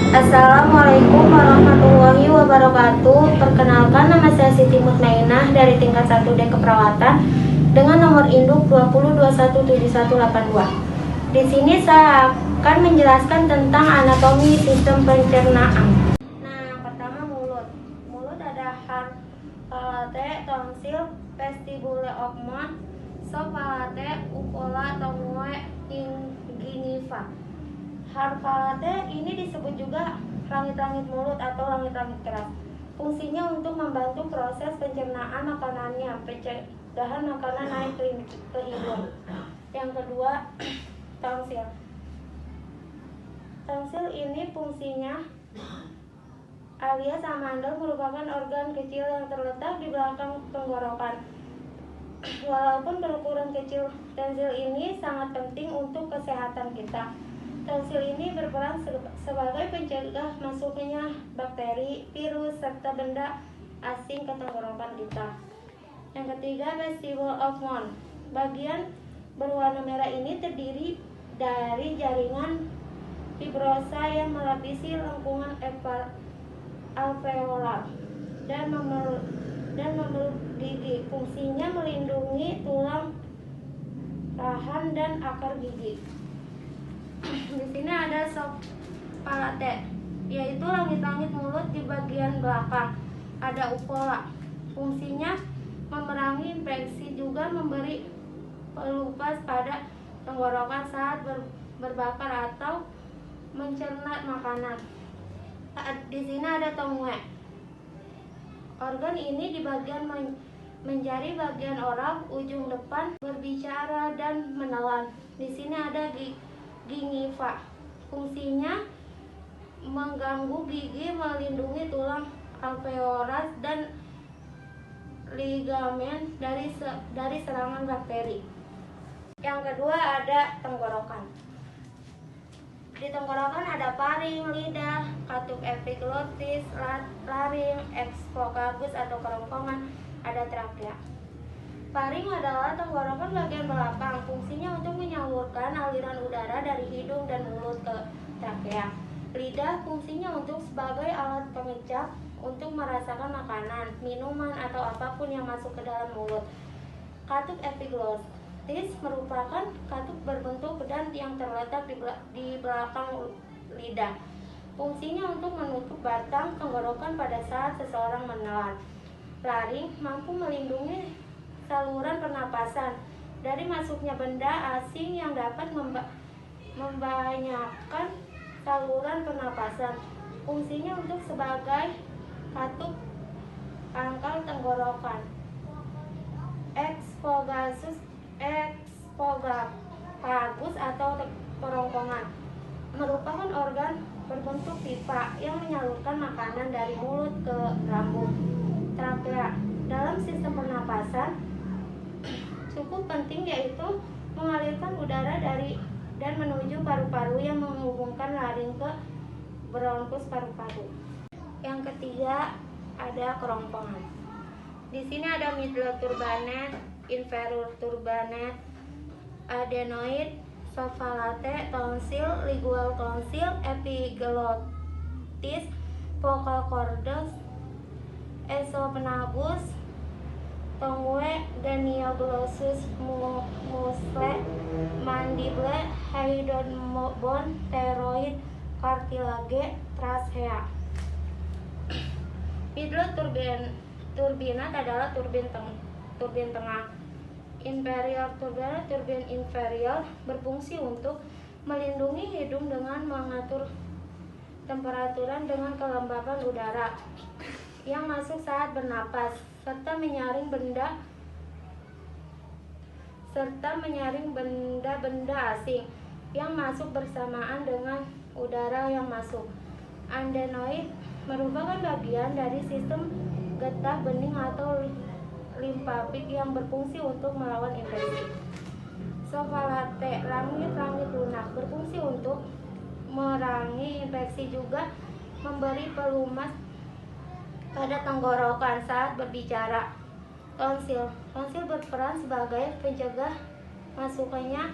Assalamualaikum warahmatullahi wabarakatuh. Perkenalkan, nama saya Siti Mutmainah dari tingkat 1D Keperawatan dengan nomor induk 20217182. Di sini saya akan menjelaskan tentang anatomi sistem pencernaan. Nah, yang pertama mulut. Mulut ada hard palate, tonsil, vestibule of mouth, soft palate, uvula, tongue, gingiva. Hard palate ini disebut juga langit-langit mulut atau langit-langit keras. Fungsinya untuk membantu proses pencernaan makanannya, pencegahan makanan naik ke hidung. Yang kedua, tonsil. Tonsil ini fungsinya alias amandel merupakan organ kecil yang terletak di belakang tenggorokan. Walaupun berukuran kecil, tonsil ini sangat penting untuk kesehatan kita. Tonsil ini berperan sebagai pencegah masuknya bakteri, virus, serta benda asing ke tenggorokan kita. Yang ketiga, vestibule of mouth. Bagian berwarna merah ini terdiri dari jaringan fibrosa yang melapisi lengkungan alveolar dan memeluk gigi. Fungsinya melindungi tulang rahan dan akar gigi. Di sini ada soft palate, yaitu langit-langit mulut di bagian belakang. Ada uvula, fungsinya memerangi infeksi, juga memberi pelupas pada tenggorokan saat berbakar atau mencerna makanan. Di sini ada tongue. Organ ini di bagian menjadi bagian oral, ujung depan berbicara dan menelan. Di sini ada gingiva. Fungsinya mengganggu gigi, melindungi tulang alveolar dan ligamen dari serangan bakteri. Yang kedua ada tenggorokan. Di tenggorokan ada paring, lidah, katup epiglotis, laring, esophagus atau kerongkongan, ada trakea. Paring adalah tenggorokan bagian belakang. Fungsinya untuk menyalurkan aliran udara dari hidung dan mulut ke trakea. Lidah fungsinya untuk sebagai alat pengecap untuk merasakan makanan, minuman, atau apapun yang masuk ke dalam mulut. Katup epiglotis merupakan katup berbentuk pedang yang terletak di belakang lidah. Fungsinya untuk menutup batang tenggorokan pada saat seseorang menelan. Laring mampu melindungi saluran pernapasan dari masuknya benda asing yang dapat membanyakan saluran pernapasan. Fungsinya untuk sebagai katup pangkal tenggorokan. Esophagus atau kerongkongan merupakan organ berbentuk pipa yang menyalurkan makanan dari mulut ke lambung. Trakea dalam sistem pernapasan cukup penting, yaitu mengalirkan udara dari dan menuju paru-paru yang menghubungkan laring ke bronkus paru-paru. Yang ketiga ada kerongkongan. Di sini ada middle turbinate, inferior turbinate, adenoid, soft palate, tonsil, lingual tonsil, epiglottis, vocal cords, esophagus, tongue, genioglossus, muscle, mandible, hyoid bone, thyroid, cartilage, trachea. Middle turbinate adalah turbin tengah. Inferior turbinate, turbin inferior, berfungsi untuk melindungi hidung dengan mengatur temperaturan dengan kelembapan udara yang masuk saat bernapas, serta menyaring benda-benda asing yang masuk bersamaan dengan udara yang masuk. Adenoid merupakan bagian dari sistem getah bening atau limfafik yang berfungsi untuk melawan infeksi. Soft palate, langit-langit lunak, berfungsi untuk merangi infeksi, juga memberi pelumas pada tenggorokan saat berbicara. Tonsil berperan sebagai pencegah masuknya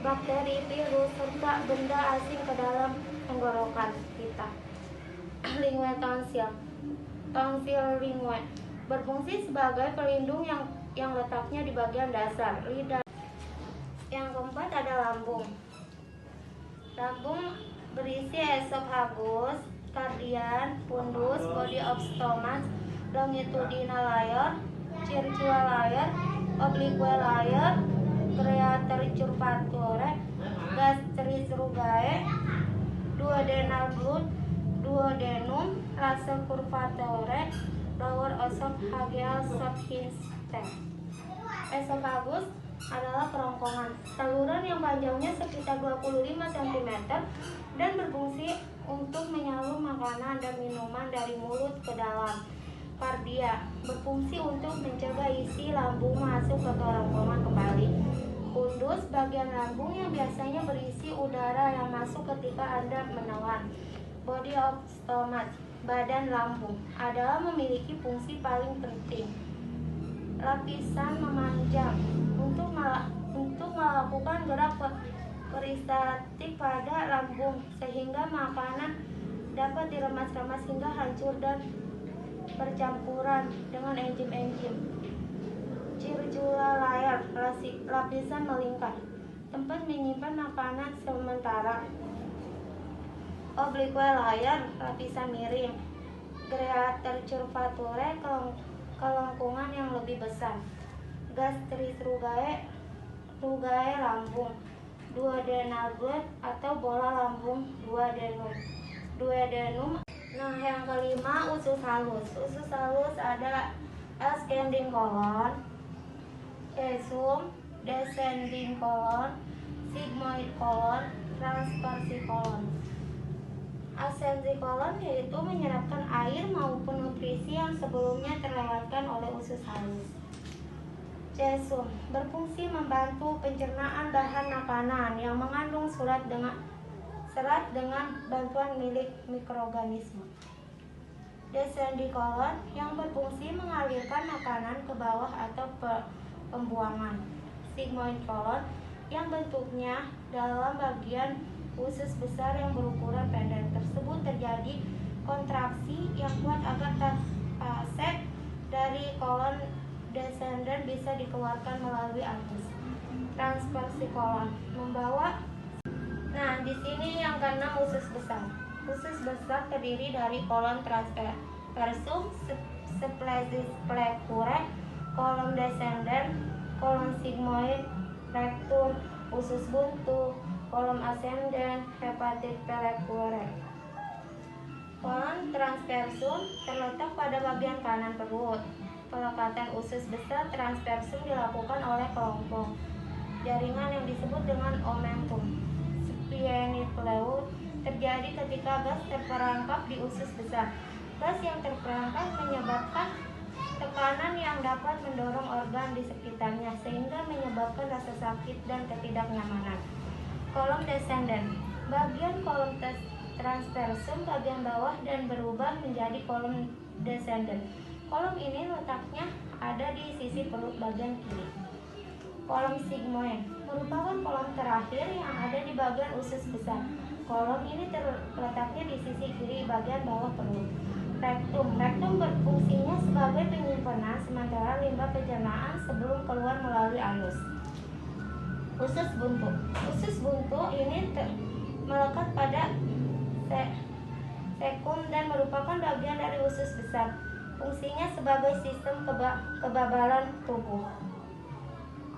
bakteri, virus, serta benda asing ke dalam tenggorokan kita. lingual tonsil. Tonsil lingual berfungsi sebagai pelindung yang letaknya di bagian dasar lidah. Yang keempat ada lambung. Lambung berisi esophagus, cardian, fundus, body of stomach, longitudinal layer, circular layer, oblique layer, greater curvature, gastric rugae, duodenal glut, duodenum, rasa curvature, lower esophageal sphincter. Esophagus adalah kerongkongan saluran yang panjangnya sekitar 25 cm dan berfungsi untuk menyalur makanan dan minuman dari mulut ke dalam. Kardia berfungsi untuk mencegah isi lambung masuk ke kerongkongan kembali. Fundus bagian lambung yang biasanya berisi udara yang masuk ketika Anda menelan. Body of stomach, badan lambung, adalah memiliki fungsi paling penting. Lapisan memanjang untuk melakukan gerak peristaltik pada lambung sehingga makanan dapat diremas-remas hingga hancur dan bercampuran dengan enzim-enzim. Circular layer, lapisan melingkar, tempat menyimpan makanan sementara. Oblique layer, lapisan miring. Greater curvature, kelengkungan yang lebih besar. Gastric rugae, rugae lambung. Duodenal glut atau bola lambung, duodenum. Duodenum. Nah, yang kelima usus halus. Usus halus ada ascending colon, cecum, descending colon, sigmoid colon, transversi colon. Ascending colon yaitu menyerapkan air maupun nutrisi yang sebelumnya terlewatkan oleh usus halus. Cecum berfungsi membantu pencernaan bahan makanan yang mengandung serat dengan bantuan milik mikroorganisme. Descending colon yang berfungsi mengalirkan makanan ke bawah atau pembuangan. Sigmoid colon yang bentuknya dalam bagian usus besar yang berukuran pendek. Tersebut terjadi kontraksi yang kuat agar tasek dari kolon descendant bisa dikeluarkan melalui anus. Transversi kolon membawa. Nah, di sini yang keenam usus besar. Usus besar terdiri dari kolon transversum, splenic plecure, kolon descendant, kolon sigmoid, rectum, usus buntu, kolon ascendant, hepatic plecure. Kolon transversum terletak pada bagian kanan perut. Pelekatan usus besar transversum dilakukan oleh kelompok jaringan yang disebut dengan omentum. Splenic fluid terjadi ketika gas terperangkap di usus besar. Gas yang terperangkap menyebabkan tekanan yang dapat mendorong organ di sekitarnya sehingga menyebabkan rasa sakit dan ketidaknyamanan. Kolom descendant, bagian kolom transversum bagian bawah dan berubah menjadi kolom descendant. Kolom ini letaknya ada di sisi perut bagian kiri. Kolom sigmoid merupakan kolom terakhir yang ada di bagian usus besar. Kolom ini terletaknya di sisi kiri bagian bawah perut. Rectum berfungsinya sebagai penyimpanan sementara limbah pencernaan sebelum keluar melalui anus. Usus buntu ini melekat pada cecum dan merupakan bagian dari usus besar. Fungsinya sebagai sistem kekebalan tubuh.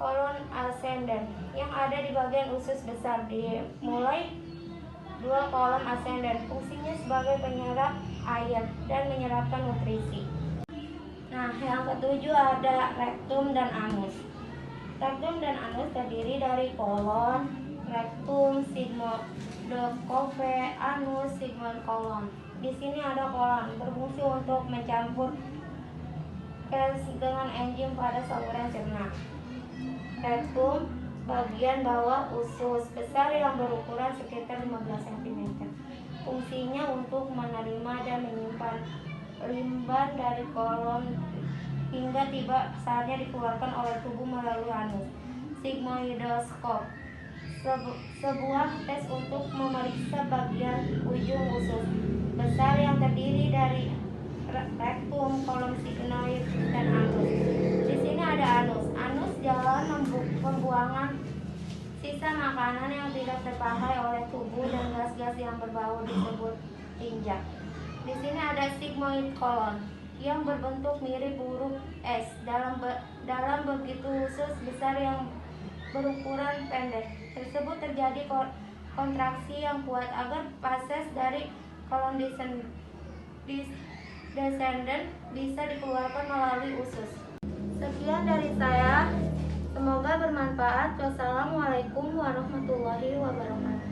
Kolon ascendant yang ada di bagian usus besar dimulai dua kolom ascendant. Fungsinya sebagai penyerap air dan menyerapkan nutrisi. Nah, yang ketujuh ada rectum dan anus. Rectum dan anus terdiri dari kolon, rectum, sigmoid cove, anus, sigmoid kolon. Di sini ada kolon berfungsi untuk mencampur gas dengan enzim pada saluran cerna. Rectum bagian bawah usus besar yang berukuran sekitar 15 cm. Fungsinya untuk menerima dan menyimpan limbah dari kolon hingga tiba saatnya dikeluarkan oleh tubuh melalui anus. Sigmoidoscope sebuah tes untuk memeriksa bagian ujung usus besar yang terdiri dari rektum, kolom sigmoid, dan anus. Di sini ada anus. Anus jalan pembuangan sisa makanan yang tidak terpakai oleh tubuh dan gas-gas yang berbau disebut tinja. Di sini ada sigmoid kolon yang berbentuk mirip huruf S dalam begitu usus besar yang berukuran pendek tersebut terjadi kontraksi yang kuat agar fases dari kolon descendant bisa dikeluarkan melalui usus. Sekian dari saya, semoga bermanfaat. Wassalamualaikum warahmatullahi wabarakatuh.